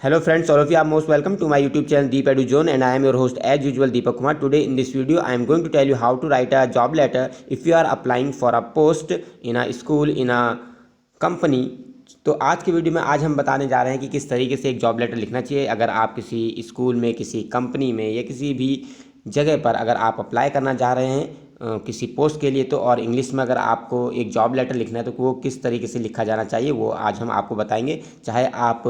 Hello friends, all of you are most welcome to my YouTube channel Deep Edu Zone, and I am your host as usual Deepak Kumar. Today in this video I am going to tell you how to write a job letter if you are applying for a post in a school, in a company. तो आज की video में आज हम बताने जा रहे हैं कि किस तरीके से एक जॉब लेटर लिखना चाहिए अगर आप किसी स्कूल में, किसी कंपनी में या किसी भी जगह पर अगर आप अप्लाई करना चाह रहे हैं किसी पोस्ट के लिए। तो और इंग्लिश में अगर आपको एक जॉब लेटर लिखना है तो वो किस तरीके से लिखा जाना चाहिए वो आज हम आपको बताएंगे। चाहे आप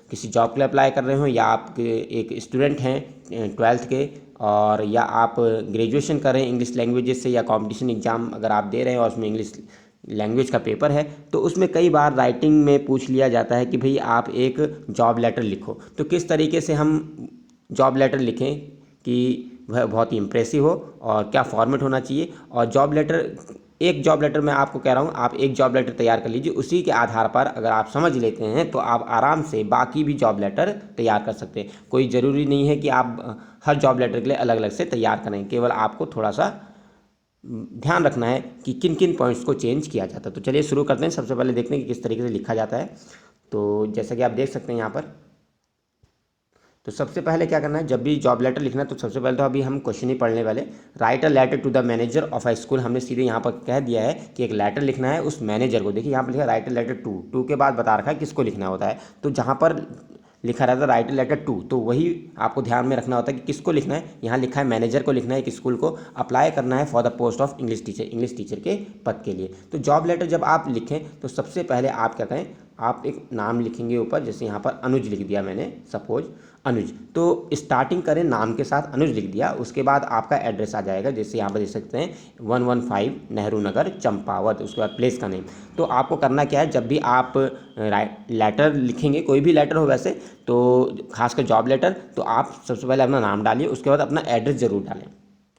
किसी जॉब के लिए अप्लाई कर रहे हो या आप एक स्टूडेंट हैं 12th के, और या आप ग्रेजुएशन कर रहे हैं इंग्लिश लैंग्वेजेस से, या कंपटीशन एग्ज़ाम अगर आप दे रहे हैं और उसमें इंग्लिश लैंग्वेज का पेपर है, तो उसमें कई बार राइटिंग में पूछ लिया जाता है कि भाई आप एक जॉब लेटर लिखो। तो किस तरीके से हम जॉब लेटर लिखें कि वह बहुत ही इम्प्रेसिव हो और क्या फॉर्मेट होना चाहिए। और जॉब लेटर, एक जॉब लेटर मैं आपको कह रहा हूँ, आप एक जॉब लेटर तैयार कर लीजिए, उसी के आधार पर अगर आप समझ लेते हैं तो आप आराम से बाकी भी जॉब लेटर तैयार कर सकते हैं। कोई ज़रूरी नहीं है कि आप हर जॉब लेटर के लिए अलग अलग से तैयार करें, केवल आपको थोड़ा सा ध्यान रखना है कि किन किन पॉइंट्स को चेंज किया जाता है। तो चलिए शुरू करते हैं। सबसे पहले देखते हैं कि किस तरीके से लिखा जाता है। तो जैसा कि आप देख सकते हैं यहाँ पर, तो सबसे पहले क्या करना है, जब भी जॉब लेटर लिखना है तो सबसे पहले तो अभी हम क्वेश्चन ही पढ़ने वाले। Write a letter to the manager of a school, हमने सीधे यहाँ पर कह दिया है कि एक लेटर लिखना है उस मैनेजर को। देखिए यहाँ पर लिखा राइट अ लेटर टू के बाद बता रखा है किसको लिखना होता है। तो जहाँ पर लिखा रहता है राइट अ लेटर टू, तो वही आपको ध्यान में रखना होता है कि किसको लिखना है। यहाँ लिखा है मैनेजर को लिखना है, एक स्कूल को अप्लाई करना है for the post of English teacher के पद के लिए। तो जॉब लेटर जब आप लिखें तो सबसे पहले आप क्या करें, आप एक नाम लिखेंगे ऊपर। जैसे यहाँ पर अनुज लिख दिया मैंने, सपोज अनुज, तो स्टार्टिंग करें नाम के साथ, अनुज लिख दिया। उसके बाद आपका एड्रेस आ जाएगा, जैसे यहाँ पर देख सकते हैं 115 नेहरू नगर चंपावत। उसके बाद प्लेस का नेम। तो आपको करना क्या है, जब भी आप लेटर लिखेंगे, कोई भी लेटर हो वैसे, तो खासकर जॉब लेटर, तो आप सबसे पहले अपना नाम डालिए, उसके बाद अपना एड्रेस ज़रूर डालें।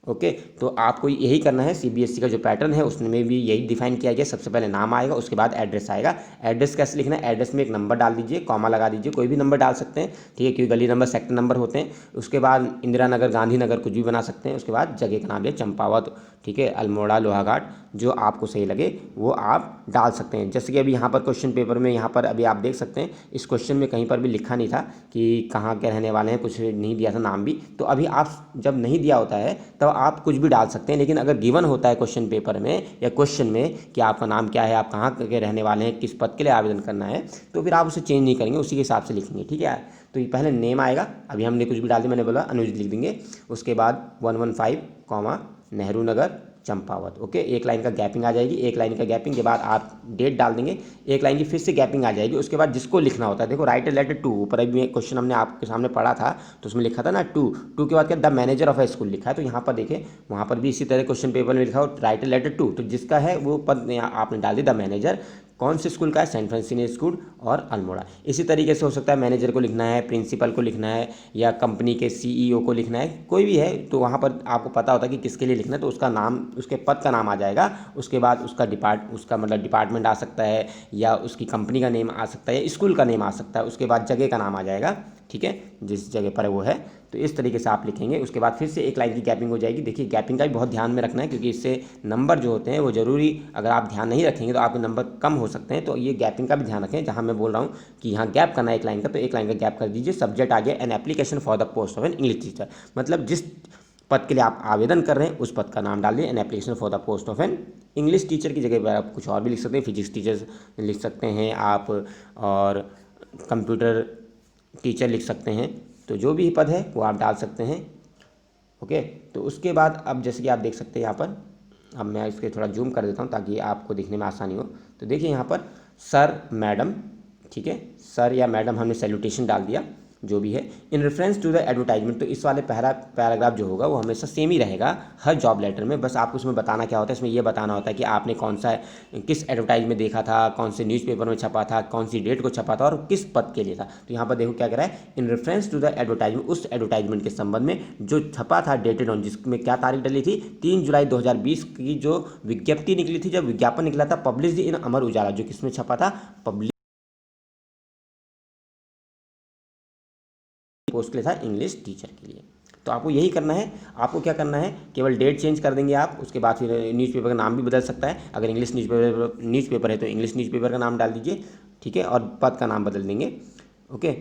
ओके, तो आपको यही करना है। सीबीएसई का जो पैटर्न है उसमें भी यही डिफाइन किया गया। सबसे पहले नाम आएगा, उसके बाद एड्रेस आएगा। एड्रेस कैसे लिखना है, एड्रेस में एक नंबर डाल दीजिए, कॉमा लगा दीजिए, कोई भी नंबर डाल सकते हैं, ठीक है, क्योंकि गली नंबर सेक्टर नंबर होते हैं। उसके बाद इंदिरा नगर, गांधी नगर, कुछ भी बना सकते हैं। उसके बाद जगह का नाम लिया चंपावत, ठीक है, अल्मोड़ा, लोहाघाट, जो आपको सही लगे वो आप डाल सकते हैं। जैसे कि अभी यहाँ पर क्वेश्चन पेपर में, यहाँ पर अभी आप देख सकते हैं इस क्वेश्चन में कहीं पर भी लिखा नहीं था कि कहाँ के रहने वाले हैं, कुछ नहीं दिया था नाम भी। तो अभी आप जब नहीं दिया होता है तब आप कुछ भी डाल सकते हैं, लेकिन अगर गिवन होता है क्वेश्चन पेपर में या क्वेश्चन में कि आपका नाम क्या है, आप कहाँ के रहने वाले हैं, किस पद के लिए आवेदन करना है, तो फिर आप उसे चेंज नहीं करेंगे, उसी के हिसाब से लिखेंगे, ठीक है। तो ये पहले नेम आएगा, अभी हमने कुछ भी डाल दिया, मैंने बोला अनुज लिख देंगे। उसके बाद 115 कॉमा नेहरू नगर चंपावत। ओके, एक लाइन का गैपिंग आ जाएगी, एक लाइन का गैपिंग के बाद आप डेट डाल देंगे, एक लाइन की फिर से गैपिंग आ जाएगी। उसके बाद जिसको लिखना होता है, देखो राइट अ लेटर टू, ऊपर अभी क्वेश्चन हमने आपके सामने पढ़ा था तो उसमें लिखा था ना टू के बाद क्या the manager of A school लिखा है। तो यहाँ पर देखें, वहाँ पर भी इसी तरह क्वेश्चन पेपर में लिखा हो राइट अ लेटर टू, तो जिसका है वो पद आपने डाल दिया द मैनेजर। कौन से स्कूल का है, सेंट फ्रांसिस स्कूल और अल्मोड़ा। इसी तरीके से हो सकता है मैनेजर को लिखना है, प्रिंसिपल को लिखना है, या कंपनी के सीईओ को लिखना है, कोई भी है। तो वहाँ पर आपको पता होता है कि किसके लिए लिखना है, तो उसका नाम, उसके पद का नाम आ जाएगा। उसके बाद उसका मतलब डिपार्टमेंट आ सकता है, या उसकी कंपनी का नेम आ सकता है, या स्कूल का नेम आ सकता है। उसके बाद जगह का नाम आ जाएगा, ठीक है, जिस जगह पर वो है। तो इस तरीके से आप लिखेंगे। उसके बाद फिर से एक लाइन की गैपिंग हो जाएगी। देखिए गैपिंग का भी बहुत ध्यान में रखना है, क्योंकि इससे नंबर जो होते हैं वो ज़रूरी, अगर आप ध्यान नहीं रखेंगे तो आपके नंबर कम हो सकते हैं। तो ये गैपिंग का भी ध्यान रखें। जहाँ मैं बोल रहा हूँ कि यहाँ गैप करना है एक लाइन का, तो एक लाइन का गैप कर दीजिए। सब्जेक्ट आ गया an application for the post of an English teacher, मतलब जिस पद के लिए आप आवेदन कर रहे हैं उस पद का नाम डाल दिए, an application for the post of an English teacher की जगह पर आप कुछ और भी लिख सकते हैं, फिजिक्स टीचर लिख सकते हैं आप, और कंप्यूटर टीचर लिख सकते हैं। तो जो भी पद है वो आप डाल सकते हैं। ओके, तो उसके बाद अब जैसे कि आप देख सकते हैं यहाँ पर, अब मैं इसके थोड़ा जूम कर देता हूँ ताकि आपको दिखने में आसानी हो। तो देखिए यहाँ पर सर, मैडम, ठीक है, सर या मैडम हमने सैल्यूटेशन डाल दिया, जो भी है, in reference to the advertisement. तो इस वाले पैराग्राफ जो होगा वो हमेशा सेम ही रहेगा हर जॉब लेटर में। बस आपको उसमें बताना क्या होता है, इसमें ये बताना होता है कि आपने कौन सा, किस एडवर्टाइज में देखा था, कौन से न्यूज़पेपर में छपा था, कौन सी डेट को छपा था और किस पद के लिए था। तो यहाँ पर देखो क्या कह रहा है, in reference to the advertisement, उस एडवर्टाइजमेंट के संबंध में जो छपा था, डेटेड ऑन, जिसमें क्या तारीख डली थी, 3 जुलाई 2020 की जो विज्ञप्ति निकली थी, जब विज्ञापन निकला था, पब्लिश इन अमर उजाला, जो किसमें छपा था, पब्लिक पोस्ट के लिए था, इंग्लिश टीचर के लिए। तो आपको यही करना है। आपको क्या करना है, केवल डेट चेंज कर देंगे आप। उसके बाद फिर न्यूज़पेपर का नाम भी बदल सकता है, अगर इंग्लिश न्यूज़पेपर है तो इंग्लिश न्यूज़पेपर का नाम डाल दीजिए, ठीक है, और पद का नाम बदल देंगे। ओके,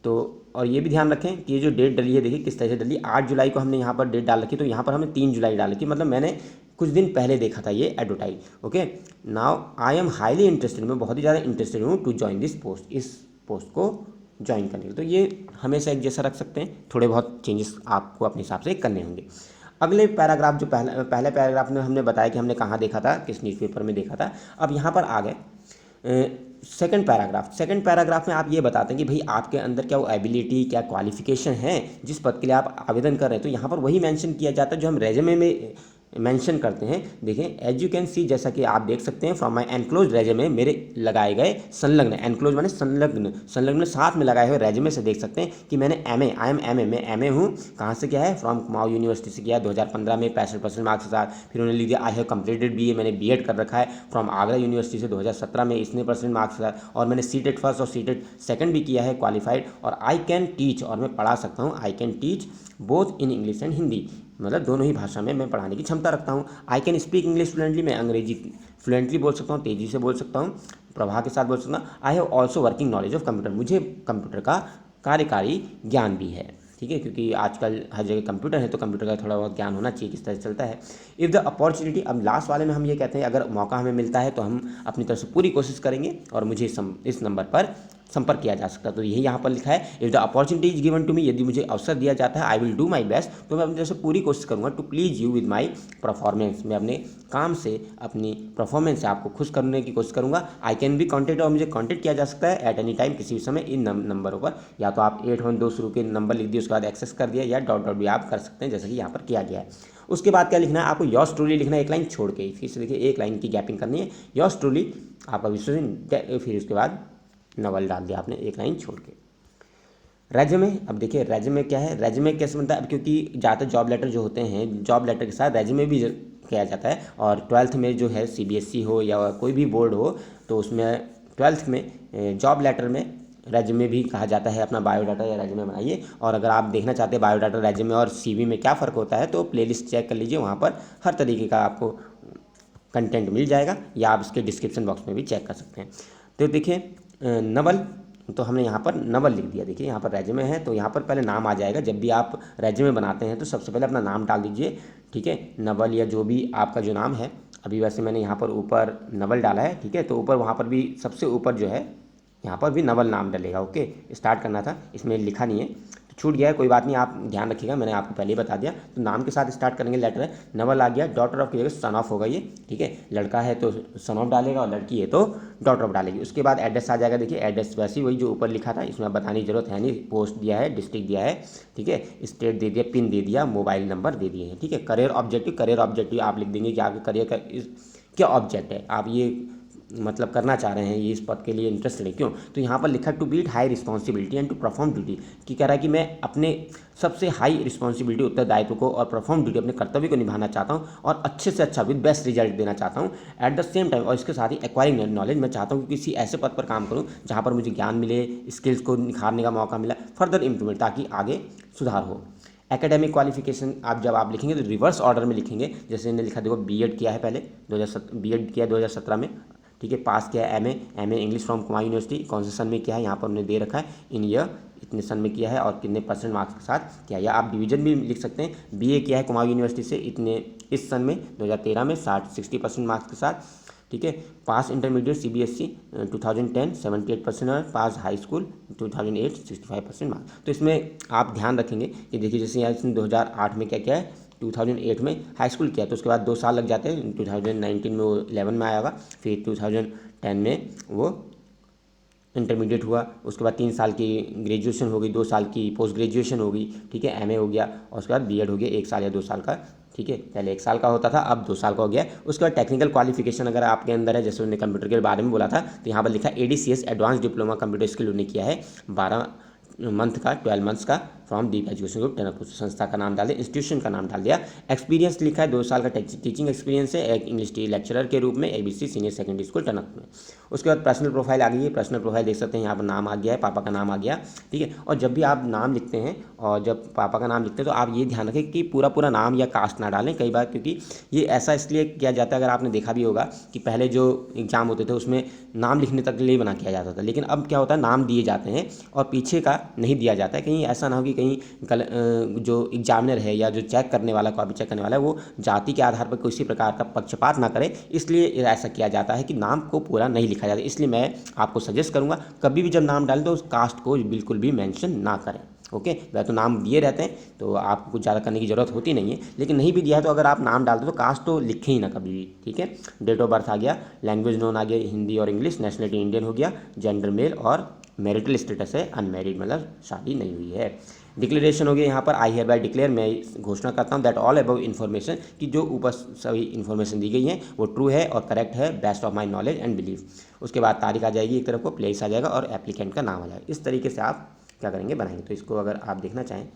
तो और ये भी ध्यान रखें कि ये जो डेट डली है, देखिए किस तरह से डली। 8 जुलाई को हमने यहाँ पर डेट डाल रखी, तो यहाँ पर हमने 3 जुलाई डाल रखी, मतलब मैंने कुछ दिन पहले देखा था ये advertise. Okay, now I am highly interested, मैं बहुत ही ज़्यादा इंटरेस्टेड हूँ टू ज्वाइन दिस पोस्ट, इस पोस्ट को ज्वाइन करने के। तो ये हमेशा एक जैसा रख सकते हैं, थोड़े बहुत चेंजेस आपको अपने हिसाब से करने होंगे। अगले पैराग्राफ जो पहले पैराग्राफ में हमने बताया कि हमने कहाँ देखा था, किस न्यूज़पेपर में देखा था। अब यहाँ पर आ गए सेकंड पैराग्राफ में आप ये बताते हैं कि भाई आपके अंदर क्या वो एबिलिटी, क्या क्वालिफिकेशन है जिस पद के लिए आप आवेदन कर रहे हैं। तो यहाँ पर वही मेंशन किया जाता है जो हम रेज्यूमे में मेंशन करते हैं। देखें, एज यू कैन सी, जैसा कि आप देख सकते हैं, फ्रॉम माई एनक्लोज रेज्यूमे, मेरे लगाए गए संलग्न, एनक्लोज माने संलग्न साथ में लगाए हुए रेज्यूमे से देख सकते हैं कि मैंने मैं एम ए हूँ। कहाँ से किया है? फ्रॉम कुमाऊं यूनिवर्सिटी से किया है 2015 में 65% मार्क्स के साथ। फिर उन्होंने लिख दिया आई हैव कंप्लीटेड बीए, मैंने बीएड कर रखा है फ्रॉम आगरा यूनिवर्सिटी से 2017 में इतने % मार्क्स के साथ। और मैंने सीटेट फर्स्ट और सीटेट सेकंड भी किया है क्वालिफाइड। और आई कैन टीच, और मैं पढ़ा सकता हूँ, I can teach both in English and Hindi, मतलब दोनों ही भाषा में मैं पढ़ाने की क्षमता रखता हूँ। I can speak English fluently, मैं अंग्रेजी फ्लुएंटली बोल सकता हूँ, तेज़ी से बोल सकता हूँ, प्रवाह के साथ बोल सकता हूँ। I have also working knowledge of computer, मुझे कंप्यूटर का कार्यकारी ज्ञान भी है। ठीक है, क्योंकि आजकल हर जगह कंप्यूटर है, तो कंप्यूटर का थोड़ा बहुत ज्ञान होना चाहिए किस तरह से चलता है। इफ़ द अपॉर्चुनिटी, अब लास्ट वाले में हम ये कहते हैं अगर मौका हमें मिलता है तो हम अपनी तरफ से पूरी कोशिश करेंगे और मुझे इस नंबर पर संपर्क किया जा सकता है। तो यही यहाँ पर लिखा है, if the opportunity is given to me, यदि मुझे अवसर दिया जाता है, I will do my best, तो मैं अपनी तरफ से पूरी कोशिश करूँगा to please you with my performance, मैं अपने काम से, अपनी परफॉर्मेंस से आपको खुश करने की कोशिश करूँगा। आई कैन भी कॉन्टेक्ट, और मुझे कॉन्टेक्ट किया जा सकता है एट एनी टाइम, किसी भी समय इन नंबरों पर। या तो आप 812 शुरू के नंबर लिख दिए, उसके बाद एक्सेस कर दिया, या डॉट भी आप कर सकते हैं जैसे कि यहाँ पर किया गया है। उसके बाद क्या लिखना है आपको? योर्स ट्रूली लिखना है, एक लाइन छोड़ के, फिर से देखिए एक लाइन की गैपिंग करनी है। योर्स ट्रूली आपका विश्वसनीय, फिर उसके बाद नवल डाल दिया आपने एक लाइन छोड़ के। रेज्यूमे, अब देखिए रेज्यूमे क्या है, रेज्यूमे कैसे बनता है? अब क्योंकि ज़्यादातर जॉब लेटर जो होते हैं, जॉब लेटर के साथ रेज्यूमे भी किया जाता है। और 12th में जो है CBSE हो या कोई भी बोर्ड हो, तो उसमें 12th में जॉब लेटर में रेज्यूमे भी कहा जाता है, अपना बायोडाटा या रेज्यूमे बनाइए। और अगर आप देखना चाहते हैं बायोडाटा, रेज्यूमे और CV में क्या फ़र्क होता है, तो प्लेलिस्ट चेक कर लीजिए, वहाँ पर हर तरीके का आपको कंटेंट मिल जाएगा, या आप इसके डिस्क्रिप्शन बॉक्स में भी चेक कर सकते हैं। तो देखिए नवल, तो हमने यहाँ पर नवल लिख दिया। देखिए यहाँ पर रेज्यूमे है, तो यहाँ पर पहले नाम आ जाएगा। जब भी आप रेज्यूमे बनाते हैं तो सबसे पहले अपना नाम डाल दीजिए, ठीक है, नवल या जो भी आपका जो नाम है। अभी वैसे मैंने यहाँ पर ऊपर नवल डाला है, ठीक है, तो ऊपर वहाँ पर भी सबसे ऊपर जो है यहाँ पर भी नवल नाम डलेगा। ओके, स्टार्ट करना था, इसमें लिखा नहीं है तो छूट गया है, कोई बात नहीं, आप ध्यान रखिएगा, मैंने आपको पहले ही बता दिया। तो नाम के साथ स्टार्ट करेंगे, लेटर है, नवल आ गया, डॉटर ऑफ की जगह सन ऑफ होगा ये, ठीक है, लड़का है तो सन ऑफ डालेगा, और लड़की है तो डॉटर ऑफ डालेगी। उसके बाद एड्रेस आ जाएगा। देखिए एड्रेस वैसे वही जो ऊपर लिखा था, इसमें बताने की जरूरत है नहीं, पोस्ट दिया है, डिस्ट्रिक्ट दिया है, ठीक है, स्टेट दे दिया, पिन दे दिया, मोबाइल नंबर दे दिए हैं, ठीक है। करियर ऑब्जेक्टिव आप लिख देंगे कि आपके करियर का क्या ऑब्जेक्ट है, आप ये मतलब करना चाह रहे हैं, ये इस पद के लिए इंटरेस्टेड है, क्यों? तो यहाँ पर लिखा to beat high responsibility and to perform duty, कि कह रहा है कि मैं अपने सबसे हाई रिस्पॉन्सिबिलिटी, उत्तरदायित्व को और परफॉर्म ड्यूटी, अपने कर्तव्य को निभाना चाहता हूँ, और अच्छे से अच्छा विद बेस्ट रिजल्ट देना चाहता हूँ। एट द सेम टाइम, और इसके साथ ही एक्वायरिंग नॉलेज, मैं चाहता हूँ कि किसी ऐसे पद पर काम करूँ जहाँ पर मुझे ज्ञान मिले, स्किल्स को निखारने का मौका मिला, फर्दर इंप्रूवमेंट, ताकि आगे सुधार हो। एकेडमिक क्वालिफिकेशन आप जब आप लिखेंगे तो रिवर्स ऑर्डर में लिखेंगे, जैसे इन्हें लिखा, देखो बीएड किया है पहले, बीएड किया 2017 में, ठीक है, पास किया है MA English from Kumaon university, कौन से सन में किया है यहाँ पर उन्होंने दे रखा है, इन ईयर इतने सन में किया है और कितने % मार्क्स के साथ किया है। या आप डिवीजन भी लिख सकते हैं, बीए किया है कुमाऊं यूनिवर्सिटी से इतने इस सन में 2013 में 60% मार्क्स के साथ, ठीक है। पास इंटरमीडिएट CBSE 2010 78% और पास हाई स्कूल 2008 65% मार्क्स। तो इसमें आप ध्यान रखेंगे कि देखिए जैसे यहाँ इसने 2008 में क्या किया है, 2008 में हाई स्कूल किया, तो उसके बाद 2 साल लग जाते हैं, 2019 में वो 11 में आया होगा, फिर 2010 में वो इंटरमीडिएट हुआ, उसके बाद 3 साल की ग्रेजुएशन हो गई, 2 साल की पोस्ट ग्रेजुएशन हो गई, ठीक है, MA हो गया, और उसके बाद बीएड हो गया 1 साल या 2 साल का, ठीक है, पहले 1 साल का होता था, अब 2 साल का हो गया। उसके बाद टेक्निकल क्वालिफिकेशन अगर आपके अंदर है, जैसे उन्होंने कंप्यूटर के बारे में बोला था, तो यहाँ पर लिखा ADCS advance diploma computer skill उन्होंने किया है 12 मंथ का, 12 मंथ्स का, from Deep education group Tanakpur. संस्था का नाम डाल दिया, इंस्टीट्यूशन का नाम डाल दिया। एक्सपीरियंस लिखा है, 2 साल का टीचिंग एक्सपीरियंस है, एक इंग्लिश लेक्चरर के रूप में ABC senior secondary school Tanakpur में। उसके बाद पर्सनल प्रोफाइल आ गई है। पर्सनल प्रोफाइल देख सकते हैं, यहाँ पर नाम आ गया है, पापा का नाम आ गया, ठीक है। और जब भी आप नाम लिखते हैं और जब पापा का नाम लिखते हैं तो आप ये ध्यान रखें कि पूरा पूरा नाम या कास्ट ना डालें कई बार, क्योंकि ये ऐसा इसलिए किया जाता है, अगर आपने देखा भी होगा कि पहले जो एग्ज़ाम होते थे उसमें नाम लिखने तक के लिए बना किया जाता था, लेकिन अब क्या होता है नाम दिए जाते हैं और पीछे का नहीं दिया जाता है। कहीं ऐसा ना हो कि कहीं जो एग्जामिनर है या जो चेक करने वाला, कॉपी चेक करने वाला है, वो जाति के आधार पर किसी प्रकार का पक्षपात ना करे, इसलिए ऐसा किया जाता है कि नाम को पूरा नहीं लिखा जाता। इसलिए मैं आपको सजेस्ट करूँगा कभी भी जब नाम डालें तो उस कास्ट को बिल्कुल भी मेंशन ना करें। ओके, वह तो नाम दिए रहते हैं तो आपको कुछ ज़्यादा करने की ज़रूरत होती नहीं है, लेकिन नहीं भी दिया है तो अगर आप नाम डाल दो तो कास्ट तो लिखें ही ना कभी भी, ठीक है। डेट ऑफ बर्थ आ गया, लैंग्वेज नोन आ गया हिंदी और इंग्लिश, नेशनलिटी इंडियन हो गया, जेंडर मेल और मैरिटल स्टेटस है अनमैरिड, मतलब शादी नहीं हुई है। डिक्लेरेशन हो गया यहाँ पर, आई हियर बाय डिक्लेयर, मैं घोषणा करता हूँ दैट ऑल अबव इन्फॉर्मेशन, कि जो ऊपर सभी इन्फॉर्मेशन दी गई है वो ट्रू है और करेक्ट है best of my knowledge and belief. उसके बाद तारीख आ जाएगी एक तरफ को, प्लेस आ जाएगा और एप्लीकेंट का नाम आ जाएगा। इस तरीके से आप क्या करेंगे, बनाएंगे। तो इसको अगर आप देखना चाहें,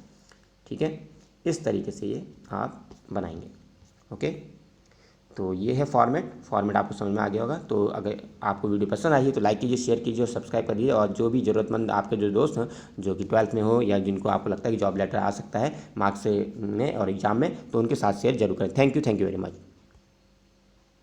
ठीक है, इस तरीके से ये आप बनाएंगे। ओके, तो ये है फॉर्मेट आपको समझ में आ गया होगा। तो अगर आपको वीडियो पसंद आई है तो लाइक कीजिए, शेयर कीजिए और सब्सक्राइब करिए। और जो भी ज़रूरतमंद आपके जो दोस्त हैं जो कि 12th में हो या जिनको आपको लगता है कि जॉब लेटर आ सकता है मार्क्स में और एग्ज़ाम में, तो उनके साथ शेयर जरूर करें। Thank you very much.